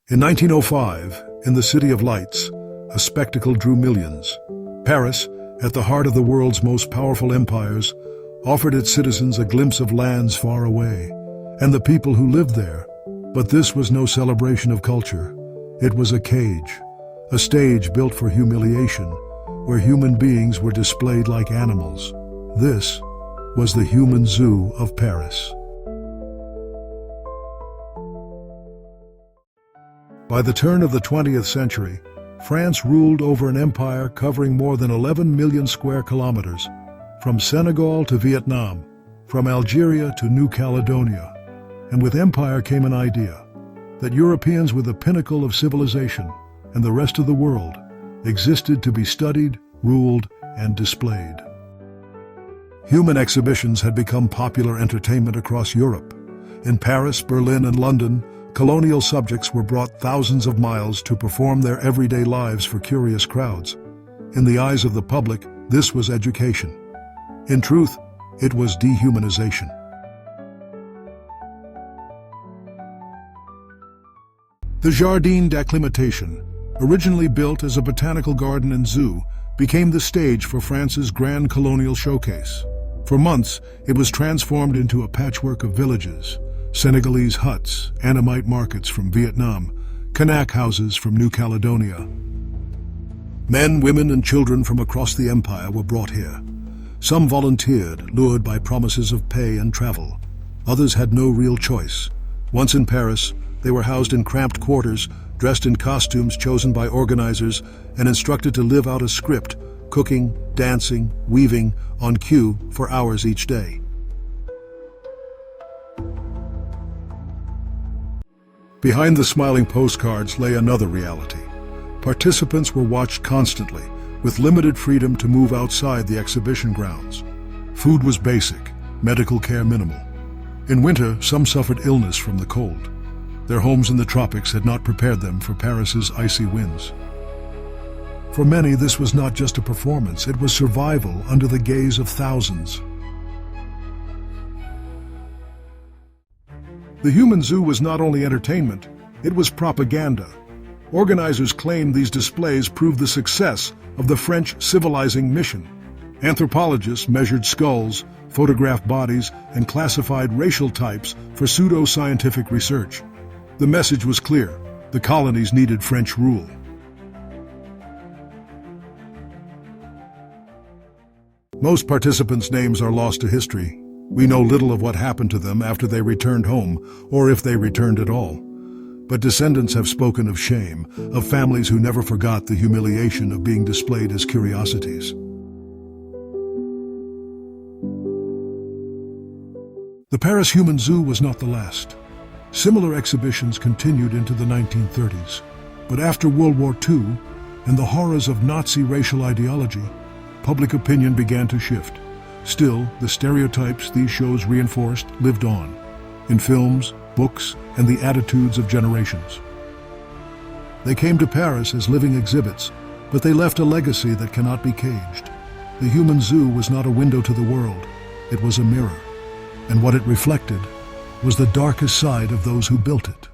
In 1905, in the City of Lights, a spectacle drew millions. Paris, at the heart of the world's most powerful empires, offered its citizens a glimpse of lands far away, and the people who lived there. But this was no celebration of culture. It was a cage, a stage built for humiliation, where human beings were displayed like animals. This was the human zoo of Paris. By the turn of the 20th century, France ruled over an empire covering more than 11 million square kilometers, from Senegal to Vietnam, from Algeria to New Caledonia. And with empire came an idea that Europeans were the pinnacle of civilization, and the rest of the world existed to be studied, ruled, and displayed. Human exhibitions had become popular entertainment across Europe. In Paris, Berlin, and London, colonial subjects were brought thousands of miles to perform their everyday lives for curious crowds. In the eyes of the public, this was education. In truth, it was dehumanization. The Jardin d'acclimatation, originally built as a botanical garden and zoo, became the stage for France's grand colonial showcase. For months, it was transformed into a patchwork of villages, Senegalese huts, Annamite markets from Vietnam, Kanak houses from New Caledonia. Men, women, and children from across the empire were brought here. Some volunteered, lured by promises of pay and travel. Others had no real choice. Once in Paris, they were housed in cramped quarters, dressed in costumes chosen by organizers, and instructed to live out a script, cooking, dancing, weaving, on cue for hours each day. Behind the smiling postcards lay another reality. Participants were watched constantly, with limited freedom to move outside the exhibition grounds. Food was basic, medical care minimal. In winter, some suffered illness from the cold. Their homes in the tropics had not prepared them for Paris's icy winds. For many, this was not just a performance, it was survival under the gaze of thousands. The human zoo was not only entertainment, it was propaganda. Organizers claimed these displays proved the success of the French civilizing mission. Anthropologists measured skulls, photographed bodies, and classified racial types for pseudo-scientific research. The message was clear: the colonies needed French rule. Most participants' names are lost to history. We know little of what happened to them after they returned home, or if they returned at all. But descendants have spoken of shame, of families who never forgot the humiliation of being displayed as curiosities. The Paris Human Zoo was not the last. Similar exhibitions continued into the 1930s. But after World War II and the horrors of Nazi racial ideology, public opinion began to shift. Still, the stereotypes these shows reinforced lived on, in films, books, and the attitudes of generations. They came to Paris as living exhibits, but they left a legacy that cannot be caged. The human zoo was not a window to the world, it was a mirror, and what it reflected was the darkest side of those who built it.